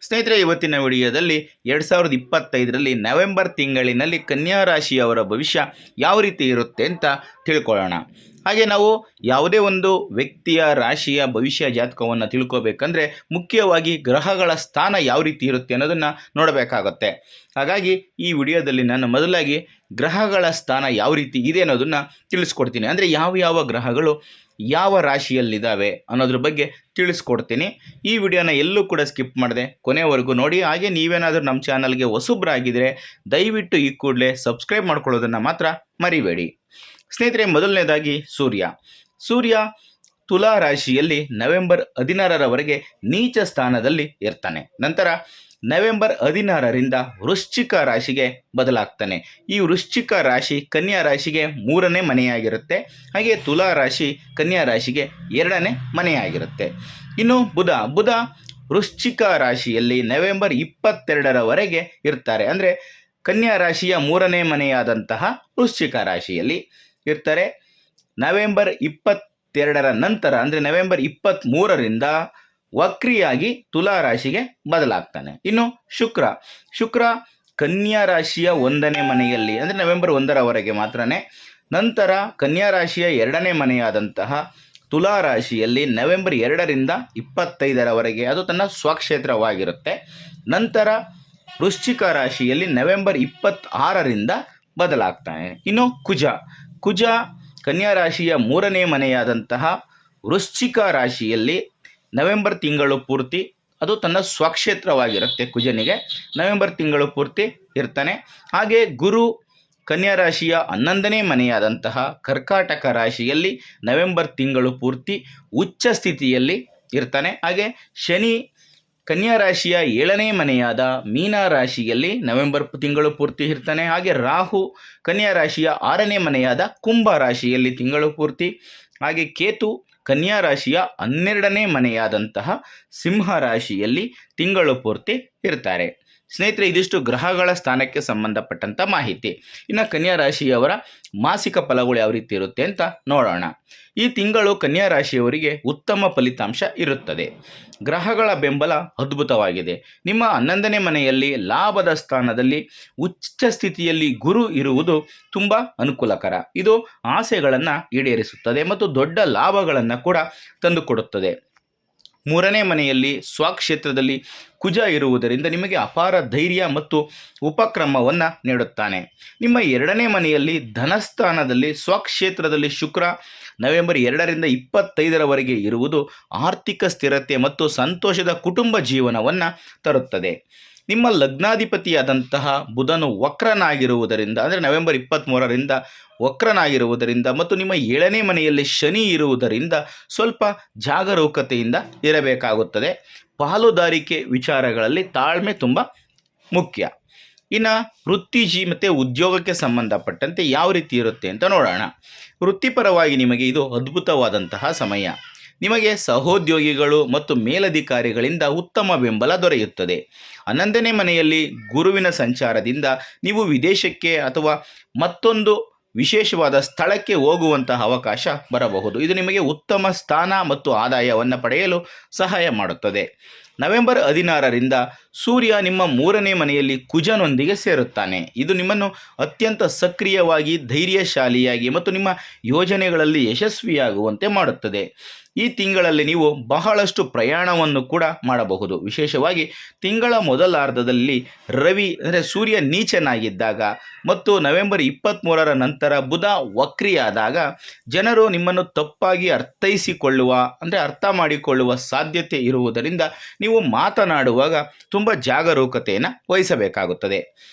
ಸ್ನೇಹಿತರೆ, ಇವತ್ತಿನ ವಿಡಿಯೋದಲ್ಲಿ 2025ರಲ್ಲಿ ನವೆಂಬರ್ ತಿಂಗಳಿನಲ್ಲಿ ಕನ್ಯಾ ರಾಶಿಯವರ ಭವಿಷ್ಯ ಯಾವ ರೀತಿ ಇರುತ್ತೆ ಅಂತ ತಿಳ್ಕೊಳ್ಳೋಣ. ಹಾಗೆ ನಾವು ಯಾವುದೇ ಒಂದು ವ್ಯಕ್ತಿಯ ರಾಶಿಯ ಭವಿಷ್ಯ ಜಾತಕವನ್ನು ತಿಳ್ಕೋಬೇಕಂದ್ರೆ ಮುಖ್ಯವಾಗಿ ಗ್ರಹಗಳ ಸ್ಥಾನ ಯಾವ ರೀತಿ ಇರುತ್ತೆ ಅನ್ನೋದನ್ನು ನೋಡಬೇಕಾಗುತ್ತೆ. ಹಾಗಾಗಿ ಈ ವಿಡಿಯೋದಲ್ಲಿ ನಾನು ಮೊದಲಾಗಿ ಗ್ರಹಗಳ ಸ್ಥಾನ ಯಾವ ರೀತಿ ಇದೆ ಅನ್ನೋದನ್ನು ತಿಳಿಸ್ಕೊಡ್ತೀನಿ. ಅಂದರೆ ಯಾವ ಗ್ರಹಗಳು ಯಾವ ರಾಶಿಯಲ್ಲಿದ್ದಾವೆ ಅನ್ನೋದ್ರ ಬಗ್ಗೆ ತಿಳಿಸ್ಕೊಡ್ತೀನಿ. ಈ ವಿಡಿಯೋನ ಎಲ್ಲೂ ಕೂಡ ಸ್ಕಿಪ್ ಮಾಡದೆ ಕೊನೆವರೆಗೂ ನೋಡಿ. ಹಾಗೆ ನೀವೇನಾದರೂ ನಮ್ಮ ಚಾನಲ್ಗೆ ಹೊಸಬ್ರಾಗಿದ್ದರೆ ದಯವಿಟ್ಟು ಈ ಕೂಡಲೇ ಸಬ್ಸ್ಕ್ರೈಬ್ ಮಾಡ್ಕೊಳ್ಳೋದನ್ನು ಮಾತ್ರ ಮರಿಬೇಡಿ. ಸ್ನೇಹಿತರೆ, ಮೊದಲನೇದಾಗಿ ಸೂರ್ಯ ತುಲಾ ರಾಶಿಯಲ್ಲಿ ನವೆಂಬರ್ 16ರವರೆಗೆ ನೀಚ ಸ್ಥಾನದಲ್ಲಿ ಇರ್ತಾನೆ. ನಂತರ ನವೆಂಬರ್ 16ರಿಂದ ವೃಶ್ಚಿಕ ರಾಶಿಗೆ ಬದಲಾಗ್ತಾನೆ. ಈ ವೃಶ್ಚಿಕ ರಾಶಿ ಕನ್ಯಾ ರಾಶಿಗೆ 3ನೇ ಮನೆಯಾಗಿರುತ್ತೆ. ಹಾಗೆ ತುಲಾ ರಾಶಿ ಕನ್ಯಾ ರಾಶಿಗೆ 2ನೇ ಮನೆಯಾಗಿರುತ್ತೆ. ಇನ್ನು ಬುಧ ವೃಶ್ಚಿಕ ರಾಶಿಯಲ್ಲಿ ನವೆಂಬರ್ 22ರವರೆಗೆ ಇರ್ತಾರೆ. ಅಂದರೆ ಕನ್ಯಾ ರಾಶಿಯ 3ನೇ ಮನೆಯಾದಂತಹ ವೃಶ್ಚಿಕ ರಾಶಿಯಲ್ಲಿ ಇರ್ತಾರೆ. ನವೆಂಬರ್ 22ರ ನಂತರ ಅಂದರೆ ನವೆಂಬರ್ 23ರಿಂದ ವಕ್ರಿಯಾಗಿ ತುಲಾ ರಾಶಿಗೆ ಬದಲಾಗ್ತಾನೆ. ಇನ್ನು ಶುಕ್ರ ಕನ್ಯಾ ರಾಶಿಯ 1ನೇ ಮನೆಯಲ್ಲಿ ಅಂದರೆ ನವೆಂಬರ್ 1ರವರೆಗೆ ಮಾತ್ರನೇ. ನಂತರ ಕನ್ಯಾ ರಾಶಿಯ 2ನೇ ಮನೆಯಾದಂತಹ ತುಲಾ ರಾಶಿಯಲ್ಲಿ ನವೆಂಬರ್ 2ರಿಂದ 25ರವರೆಗೆ ಅದು ತನ್ನ ಸ್ವಕ್ಷೇತ್ರವಾಗಿರುತ್ತೆ. ನಂತರ ವೃಶ್ಚಿಕ ರಾಶಿಯಲ್ಲಿ ನವೆಂಬರ್ 26ರಿಂದ ಬದಲಾಗ್ತಾನೆ. ಇನ್ನು ಕುಜ ಕನ್ಯಾ ರಾಶಿಯ 3ನೇ ಮನೆಯಾದಂತಹ ವೃಶ್ಚಿಕ ರಾಶಿಯಲ್ಲಿ ನವೆಂಬರ್ ತಿಂಗಳು ಪೂರ್ತಿ ಅದು ತನ್ನ ಸ್ವಕ್ಷೇತ್ರವಾಗಿರುತ್ತೆ. ಕುಜನಿಗೆ ನವೆಂಬರ್ ತಿಂಗಳು ಪೂರ್ತಿ ಇರ್ತಾನೆ. ಹಾಗೆ ಗುರು ಕನ್ಯಾ ರಾಶಿಯ 11ನೇ ಮನೆಯಾದಂತಹ ಕರ್ಕಾಟಕ ರಾಶಿಯಲ್ಲಿ ನವೆಂಬರ್ ತಿಂಗಳು ಪೂರ್ತಿ ಉಚ್ಚ ಸ್ಥಿತಿಯಲ್ಲಿ ಇರ್ತಾನೆ. ಹಾಗೆ ಶನಿ ಕನ್ಯಾ ರಾಶಿಯ 7ನೇ ಮನೆಯಾದ ಮೀನ ರಾಶಿಯಲ್ಲಿ ನವೆಂಬರ್ ತಿಂಗಳು ಪೂರ್ತಿ ಇರ್ತಾನೆ. ಹಾಗೆ ರಾಹು ಕನ್ಯಾ ರಾಶಿಯ 6ನೇ ಮನೆಯಾದ ಕುಂಭ ರಾಶಿಯಲ್ಲಿ ತಿಂಗಳು ಪೂರ್ತಿ. ಹಾಗೆ ಕೇತು ಕನ್ಯಾ ರಾಶಿಯ 12ನೇ ಮನೆಯಾದಂತಹ ಸಿಂಹ ರಾಶಿಯಲ್ಲಿ ತಿಂಗಳು ಪೂರ್ತಿ ಇರ್ತಾರೆ. ಸ್ನೇಹಿತರೆ, ಇದಿಷ್ಟು ಗ್ರಹಗಳ ಸ್ಥಾನಕ್ಕೆ ಸಂಬಂಧಪಟ್ಟಂಥ ಮಾಹಿತಿ. ಇನ್ನು ಕನ್ಯಾ ರಾಶಿಯವರ ಮಾಸಿಕ ಫಲಗಳು ಯಾವ ರೀತಿ ಇರುತ್ತೆ ಅಂತ ನೋಡೋಣ. ಈ ತಿಂಗಳು ಕನ್ಯಾ ರಾಶಿಯವರಿಗೆ ಉತ್ತಮ ಫಲಿತಾಂಶ ಇರುತ್ತದೆ. ಗ್ರಹಗಳ ಬೆಂಬಲ ಅದ್ಭುತವಾಗಿದೆ. ನಿಮ್ಮ 11ನೇ ಮನೆಯಲ್ಲಿ ಲಾಭದ ಸ್ಥಾನದಲ್ಲಿ ಉಚ್ಚ ಸ್ಥಿತಿಯಲ್ಲಿ ಗುರು ಇರುವುದು ತುಂಬ ಅನುಕೂಲಕರ. ಇದು ಆಸೆಗಳನ್ನು ಈಡೇರಿಸುತ್ತದೆ ಮತ್ತು ದೊಡ್ಡ ಲಾಭಗಳನ್ನು ಕೂಡ ತಂದುಕೊಡುತ್ತದೆ. 3ನೇ ಮನೆಯಲ್ಲಿ ಸ್ವಕ್ಷೇತ್ರದಲ್ಲಿ ಕುಜ ಇರುವುದರಿಂದ ನಿಮಗೆ ಅಪಾರ ಧೈರ್ಯ ಮತ್ತು ಉಪಕ್ರಮವನ್ನು ನೀಡುತ್ತಾನೆ. ನಿಮ್ಮ 2ನೇ ಮನೆಯಲ್ಲಿ ಧನಸ್ಥಾನದಲ್ಲಿ ಸ್ವಕ್ಷೇತ್ರದಲ್ಲಿ ಶುಕ್ರ ನವೆಂಬರ್ 2ರಿಂದ 25ರವರೆಗೆ ಇರುವುದು ಆರ್ಥಿಕ ಸ್ಥಿರತೆ ಮತ್ತು ಸಂತೋಷದ ಕುಟುಂಬ ಜೀವನವನ್ನು ತರುತ್ತದೆ. ನಿಮ್ಮ ಲಗ್ನಾಧಿಪತಿಯಾದಂತಹ ಬುಧನು ವಕ್ರನಾಗಿರುವುದರಿಂದ ಅಂದರೆ ನವೆಂಬರ್ 23ರಿಂದ ವಕ್ರನಾಗಿರುವುದರಿಂದ ಮತ್ತು ನಿಮ್ಮ 7ನೇ ಮನೆಯಲ್ಲಿ ಶನಿ ಇರುವುದರಿಂದ ಸ್ವಲ್ಪ ಜಾಗರೂಕತೆಯಿಂದ ಇರಬೇಕಾಗುತ್ತದೆ. ಪಾಲುದಾರಿಕೆ ವಿಚಾರಗಳಲ್ಲಿ ತಾಳ್ಮೆ ತುಂಬ ಮುಖ್ಯ. ಇನ್ನು ವೃತ್ತಿ ಮತ್ತು ಉದ್ಯೋಗಕ್ಕೆ ಸಂಬಂಧಪಟ್ಟಂತೆ ಯಾವ ರೀತಿ ಇರುತ್ತೆ ಅಂತ ನೋಡೋಣ. ವೃತ್ತಿಪರವಾಗಿ ನಿಮಗೆ ಇದು ಅದ್ಭುತವಾದಂತಹ ಸಮಯ. ನಿಮಗೆ ಸಹೋದ್ಯೋಗಿಗಳು ಮತ್ತು ಮೇಲಧಿಕಾರಿಗಳಿಂದ ಉತ್ತಮ ಬೆಂಬಲ ದೊರೆಯುತ್ತದೆ. 11ನೇ ಮನೆಯಲ್ಲಿ ಗುರುವಿನ ಸಂಚಾರದಿಂದ ನೀವು ವಿದೇಶಕ್ಕೆ ಅಥವಾ ಮತ್ತೊಂದು ವಿಶೇಷವಾದ ಸ್ಥಳಕ್ಕೆ ಹೋಗುವಂತಹ ಅವಕಾಶ ಬರಬಹುದು. ಇದು ನಿಮಗೆ ಉತ್ತಮ ಸ್ಥಾನ ಮತ್ತು ಆದಾಯವನ್ನು ಪಡೆಯಲು ಸಹಾಯ ಮಾಡುತ್ತದೆ. ನವೆಂಬರ್ 16ರಿಂದ ಸೂರ್ಯ ನಿಮ್ಮ 3ನೇ ಮನೆಯಲ್ಲಿ ಕುಜನೊಂದಿಗೆ ಸೇರುತ್ತಾನೆ. ಇದು ನಿಮ್ಮನ್ನು ಅತ್ಯಂತ ಸಕ್ರಿಯವಾಗಿ ಧೈರ್ಯಶಾಲಿಯಾಗಿ ಮತ್ತು ನಿಮ್ಮ ಯೋಜನೆಗಳಲ್ಲಿ ಯಶಸ್ವಿಯಾಗುವಂತೆ ಮಾಡುತ್ತದೆ. ಈ ತಿಂಗಳಲ್ಲಿ ನೀವು ಬಹಳಷ್ಟು ಪ್ರಯಾಣವನ್ನು ಕೂಡ ಮಾಡಬಹುದು. ವಿಶೇಷವಾಗಿ ತಿಂಗಳ ಮೊದಲಾರ್ಧದಲ್ಲಿ ರವಿ ಅಂದರೆ ಸೂರ್ಯ ನೀಚನಾಗಿದ್ದಾಗ ಮತ್ತು ನವೆಂಬರ್ 23ರ ನಂತರ ಬುಧ ವಕ್ರಿಯಾದಾಗ ಜನರು ನಿಮ್ಮನ್ನು ತಪ್ಪಾಗಿ ಅರ್ಥ ಮಾಡಿಕೊಳ್ಳುವ ಸಾಧ್ಯತೆ ಇರುವುದರಿಂದ ನೀವು ಮಾತನಾಡುವಾಗ ತುಂಬ ಜಾಗರೂಕತೆಯನ್ನು ವಹಿಸಬೇಕಾಗುತ್ತದೆ.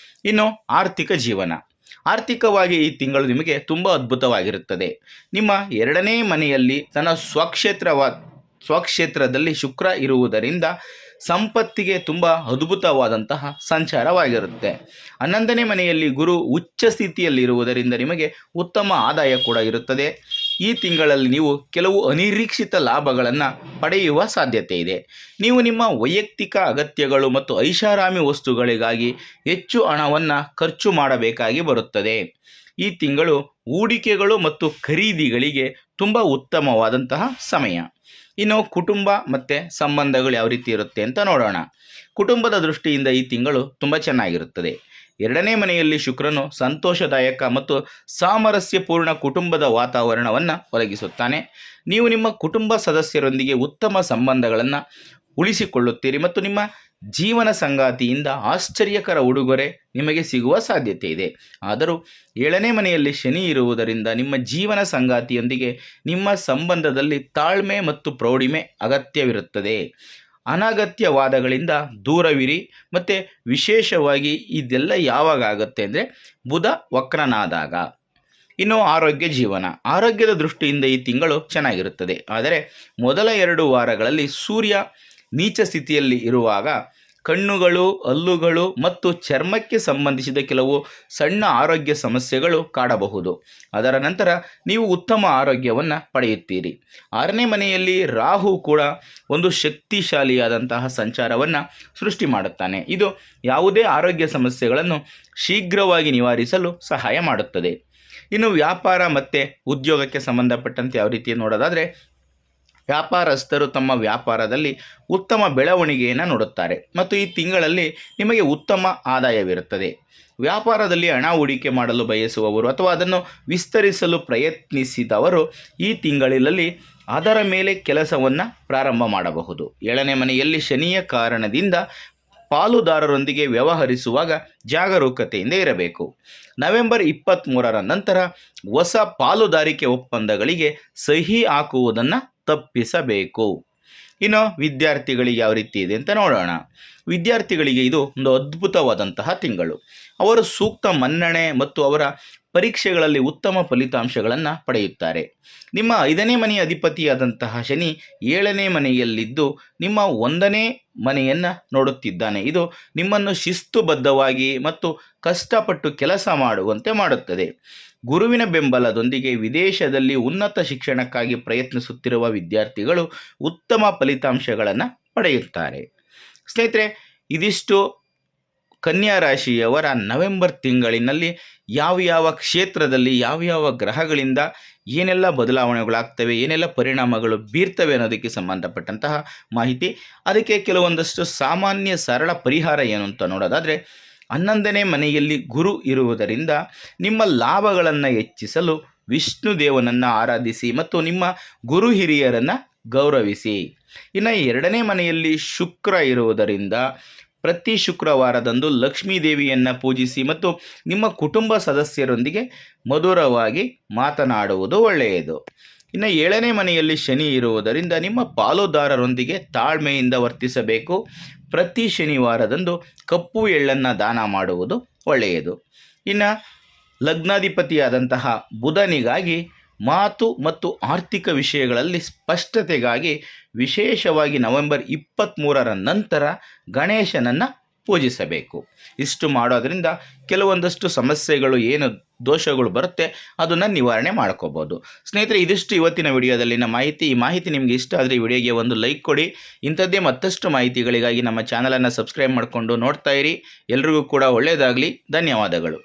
ಇನ್ನು ಆರ್ಥಿಕವಾಗಿ ಈ ತಿಂಗಳು ನಿಮಗೆ ತುಂಬ ಅದ್ಭುತವಾಗಿರುತ್ತದೆ. ನಿಮ್ಮ 2ನೇ ಮನೆಯಲ್ಲಿ ತನ್ನ ಸ್ವಕ್ಷೇತ್ರದಲ್ಲಿ ಶುಕ್ರ ಇರುವುದರಿಂದ ಸಂಪತ್ತಿಗೆ ತುಂಬ ಅದ್ಭುತವಾದಂತಹ ಸಂಚಾರವಾಗಿರುತ್ತೆ. 11ನೇ ಮನೆಯಲ್ಲಿ ಗುರು ಉಚ್ಚ ಸ್ಥಿತಿಯಲ್ಲಿರುವುದರಿಂದ ನಿಮಗೆ ಉತ್ತಮ ಆದಾಯ ಕೂಡ ಇರುತ್ತದೆ. ಈ ತಿಂಗಳಲ್ಲಿ ನೀವು ಕೆಲವು ಅನಿರೀಕ್ಷಿತ ಲಾಭಗಳನ್ನು ಪಡೆಯುವ ಸಾಧ್ಯತೆ ಇದೆ. ನೀವು ನಿಮ್ಮ ವೈಯಕ್ತಿಕ ಅಗತ್ಯಗಳು ಮತ್ತು ಐಷಾರಾಮಿ ವಸ್ತುಗಳಿಗಾಗಿ ಹೆಚ್ಚು ಹಣವನ್ನು ಖರ್ಚು ಮಾಡಬೇಕಾಗಿ ಬರುತ್ತದೆ. ಈ ತಿಂಗಳು ಹೂಡಿಕೆಗಳು ಮತ್ತು ಖರೀದಿಗಳಿಗೆ ತುಂಬ ಉತ್ತಮವಾದಂತಹ ಸಮಯ. ಇನ್ನು ಕುಟುಂಬ ಮತ್ತು ಸಂಬಂಧಗಳು ಯಾವ ರೀತಿ ಇರುತ್ತೆ ಅಂತ ನೋಡೋಣ. ಕುಟುಂಬದ ದೃಷ್ಟಿಯಿಂದ ಈ ತಿಂಗಳು ತುಂಬ ಚೆನ್ನಾಗಿರುತ್ತದೆ. 2ನೇ ಮನೆಯಲ್ಲಿ ಶುಕ್ರನು ಸಂತೋಷದಾಯಕ ಮತ್ತು ಸಾಮರಸ್ಯಪೂರ್ಣ ಕುಟುಂಬದ ವಾತಾವರಣವನ್ನು ಒದಗಿಸುತ್ತಾನೆ. ನೀವು ನಿಮ್ಮ ಕುಟುಂಬ ಸದಸ್ಯರೊಂದಿಗೆ ಉತ್ತಮ ಸಂಬಂಧಗಳನ್ನು ಉಳಿಸಿಕೊಳ್ಳುತ್ತೀರಿ ಮತ್ತು ನಿಮ್ಮ ಜೀವನ ಸಂಗಾತಿಯಿಂದ ಆಶ್ಚರ್ಯಕರ ಉಡುಗೊರೆ ನಿಮಗೆ ಸಿಗುವ ಸಾಧ್ಯತೆ ಇದೆ. ಆದರೂ 7ನೇ ಮನೆಯಲ್ಲಿ ಶನಿ ಇರುವುದರಿಂದ ನಿಮ್ಮ ಜೀವನ ಸಂಗಾತಿಯೊಂದಿಗೆ ನಿಮ್ಮ ಸಂಬಂಧದಲ್ಲಿ ತಾಳ್ಮೆ ಮತ್ತು ಪ್ರೌಢಿಮೆ ಅಗತ್ಯವಿರುತ್ತದೆ. ಅನಗತ್ಯ ವಾದಗಳಿಂದ ದೂರವಿರಿ. ಮತ್ತು ವಿಶೇಷವಾಗಿ ಇದೆಲ್ಲ ಯಾವಾಗ ಆಗುತ್ತೆ ಅಂದರೆ ಬುಧ ವಕ್ರನಾದಾಗ. ಇನ್ನು ಆರೋಗ್ಯದ ದೃಷ್ಟಿಯಿಂದ ಈ ತಿಂಗಳು ಚೆನ್ನಾಗಿರುತ್ತದೆ. ಆದರೆ ಮೊದಲ 2 ವಾರಗಳಲ್ಲಿ ಸೂರ್ಯ ನೀಚ ಸ್ಥಿತಿಯಲ್ಲಿ ಇರುವಾಗ ಕಣ್ಣುಗಳು, ಹಲ್ಲುಗಳು ಮತ್ತು ಚರ್ಮಕ್ಕೆ ಸಂಬಂಧಿಸಿದ ಕೆಲವು ಸಣ್ಣ ಆರೋಗ್ಯ ಸಮಸ್ಯೆಗಳು ಕಾಡಬಹುದು. ಅದರ ನಂತರ ನೀವು ಉತ್ತಮ ಆರೋಗ್ಯವನ್ನು ಪಡೆಯುತ್ತೀರಿ. 6ನೇ ಮನೆಯಲ್ಲಿ ರಾಹು ಕೂಡ ಒಂದು ಶಕ್ತಿಶಾಲಿಯಾದಂತಹ ಸಂಚಾರವನ್ನು ಸೃಷ್ಟಿ ಮಾಡುತ್ತಾನೆ. ಇದು ಯಾವುದೇ ಆರೋಗ್ಯ ಸಮಸ್ಯೆಗಳನ್ನು ಶೀಘ್ರವಾಗಿ ನಿವಾರಿಸಲು ಸಹಾಯ ಮಾಡುತ್ತದೆ. ಇನ್ನು ವ್ಯಾಪಾರ ಮತ್ತು ಉದ್ಯೋಗಕ್ಕೆ ಸಂಬಂಧಪಟ್ಟಂತೆ ಯಾವ ರೀತಿ ನೋಡೋದಾದರೆ, ವ್ಯಾಪಾರಸ್ಥರು ತಮ್ಮ ವ್ಯಾಪಾರದಲ್ಲಿ ಉತ್ತಮ ಬೆಳವಣಿಗೆಯನ್ನು ನೋಡುತ್ತಾರೆ ಮತ್ತು ಈ ತಿಂಗಳಲ್ಲಿ ನಿಮಗೆ ಉತ್ತಮ ಆದಾಯವಿರುತ್ತದೆ. ವ್ಯಾಪಾರದಲ್ಲಿ ಹಣ ಹೂಡಿಕೆ ಮಾಡಲು ಬಯಸುವವರು ಅಥವಾ ಅದನ್ನು ವಿಸ್ತರಿಸಲು ಪ್ರಯತ್ನಿಸಿದವರು ಈ ತಿಂಗಳಲ್ಲಿ ಅದರ ಮೇಲೆ ಕೆಲಸವನ್ನು ಪ್ರಾರಂಭ ಮಾಡಬಹುದು. 7ನೇ ಮನೆಯಲ್ಲಿ ಶನಿಯ ಕಾರಣದಿಂದ ಪಾಲುದಾರರೊಂದಿಗೆ ವ್ಯವಹರಿಸುವಾಗ ಜಾಗರೂಕತೆಯಿಂದ ಇರಬೇಕು. ನವೆಂಬರ್ 23ರ ನಂತರ ಹೊಸ ಪಾಲುದಾರಿಕೆ ಒಪ್ಪಂದಗಳಿಗೆ ಸಹಿ ಹಾಕುವುದನ್ನು ತಪ್ಪಿಸಬೇಕು. ಇನ್ನು ವಿದ್ಯಾರ್ಥಿಗಳಿಗೆ ಯಾವ ರೀತಿ ಇದೆ ಅಂತ ನೋಡೋಣ. ವಿದ್ಯಾರ್ಥಿಗಳಿಗೆ ಇದು ಒಂದು ಅದ್ಭುತವಾದಂತಹ ತಿಂಗಳು. ಅವರು ಸೂಕ್ತ ಮನ್ನಣೆ ಮತ್ತು ಅವರ ಪರೀಕ್ಷೆಗಳಲ್ಲಿ ಉತ್ತಮ ಫಲಿತಾಂಶಗಳನ್ನು ಪಡೆಯುತ್ತಾರೆ. ನಿಮ್ಮ 5ನೇ ಮನೆಯ ಅಧಿಪತಿಯಾದಂತಹ ಶನಿ 7ನೇ ಮನೆಯಲ್ಲಿದ್ದು ನಿಮ್ಮ 1ನೇ ಮನೆಯನ್ನು ನೋಡುತ್ತಿದ್ದಾನೆ. ಇದು ನಿಮ್ಮನ್ನು ಶಿಸ್ತುಬದ್ಧವಾಗಿ ಮತ್ತು ಕಷ್ಟಪಟ್ಟು ಕೆಲಸ ಮಾಡುವಂತೆ ಮಾಡುತ್ತದೆ. ಗುರುವಿನ ಬೆಂಬಲದೊಂದಿಗೆ ವಿದೇಶದಲ್ಲಿ ಉನ್ನತ ಶಿಕ್ಷಣಕ್ಕಾಗಿ ಪ್ರಯತ್ನಿಸುತ್ತಿರುವ ವಿದ್ಯಾರ್ಥಿಗಳು ಉತ್ತಮ ಫಲಿತಾಂಶಗಳನ್ನು ಪಡೆಯುತ್ತಾರೆ. ಸ್ನೇಹಿತರೆ, ಇದಿಷ್ಟು ಕನ್ಯಾ ರಾಶಿಯವರ ನವೆಂಬರ್ ತಿಂಗಳಿನಲ್ಲಿ ಯಾವ ಕ್ಷೇತ್ರದಲ್ಲಿ ಯಾವ ಗ್ರಹಗಳಿಂದ ಏನೆಲ್ಲ ಬದಲಾವಣೆಗಳಾಗ್ತವೆ, ಏನೆಲ್ಲ ಪರಿಣಾಮಗಳು ಬೀರ್ತವೆ ಅನ್ನೋದಕ್ಕೆ ಸಂಬಂಧಪಟ್ಟಂತಹ ಮಾಹಿತಿ. ಅದಕ್ಕೆ ಕೆಲವೊಂದಷ್ಟು ಸಾಮಾನ್ಯ ಸರಳ ಪರಿಹಾರ ಏನು ಅಂತ ನೋಡೋದಾದರೆ, 11ನೇ ಮನೆಯಲ್ಲಿ ಗುರು ಇರುವುದರಿಂದ ನಿಮ್ಮ ಲಾಭಗಳನ್ನು ಹೆಚ್ಚಿಸಲು ವಿಷ್ಣು ದೇವನನ್ನು ಆರಾಧಿಸಿ ಮತ್ತು ನಿಮ್ಮ ಗುರು ಹಿರಿಯರನ್ನು ಗೌರವಿಸಿ. ಇನ್ನು 2ನೇ ಮನೆಯಲ್ಲಿ ಶುಕ್ರ ಇರುವುದರಿಂದ ಪ್ರತಿ ಶುಕ್ರವಾರದಂದು ಲಕ್ಷ್ಮೀ ದೇವಿಯನ್ನು ಪೂಜಿಸಿ ಮತ್ತು ನಿಮ್ಮ ಕುಟುಂಬ ಸದಸ್ಯರೊಂದಿಗೆ ಮಧುರವಾಗಿ ಮಾತನಾಡುವುದು ಒಳ್ಳೆಯದು. ಇನ್ನು 7ನೇ ಮನೆಯಲ್ಲಿ ಶನಿ ಇರುವುದರಿಂದ ನಿಮ್ಮ ಪಾಲುದಾರರೊಂದಿಗೆ ತಾಳ್ಮೆಯಿಂದ ವರ್ತಿಸಬೇಕು. ಪ್ರತಿ ಶನಿವಾರದಂದು ಕಪ್ಪು ಎಳ್ಳನ್ನು ದಾನ ಮಾಡುವುದು ಒಳ್ಳೆಯದು. ಇನ್ನು ಲಗ್ನಾಧಿಪತಿಯಾದಂತಹ ಬುಧನಿಗಾಗಿ ಮಾತು ಮತ್ತು ಆರ್ಥಿಕ ವಿಷಯಗಳಲ್ಲಿ ಸ್ಪಷ್ಟತೆಗಾಗಿ ವಿಶೇಷವಾಗಿ ನವೆಂಬರ್ 23ರ ನಂತರ ಗಣೇಶನನ್ನು ಪೂಜಿಸಬೇಕು. ಇಷ್ಟು ಮಾಡೋದರಿಂದ ಕೆಲವೊಂದಷ್ಟು ಸಮಸ್ಯೆಗಳು ಏನು ದೋಷಗಳು ಬರುತ್ತೆ ಅದನ್ನು ನಿವಾರಣೆ ಮಾಡ್ಕೋಬೋದು. ಸ್ನೇಹಿತರೆ, ಇದಿಷ್ಟು ಇವತ್ತಿನ ವಿಡಿಯೋದಲ್ಲಿನ ಮಾಹಿತಿ. ಈ ಮಾಹಿತಿ ನಿಮಗೆ ಇಷ್ಟ ಆದರೆ ಈ ವಿಡಿಯೋಗೆ ಒಂದು ಲೈಕ್ ಕೊಡಿ. ಇಂಥದ್ದೇ ಮತ್ತಷ್ಟು ಮಾಹಿತಿಗಳಿಗಾಗಿ ನಮ್ಮ ಚಾನಲನ್ನು ಸಬ್ಸ್ಕ್ರೈಬ್ ಮಾಡಿಕೊಂಡು ನೋಡ್ತಾ ಇರಿ. ಎಲ್ರಿಗೂ ಕೂಡ ಒಳ್ಳೆಯದಾಗಲಿ. ಧನ್ಯವಾದಗಳು.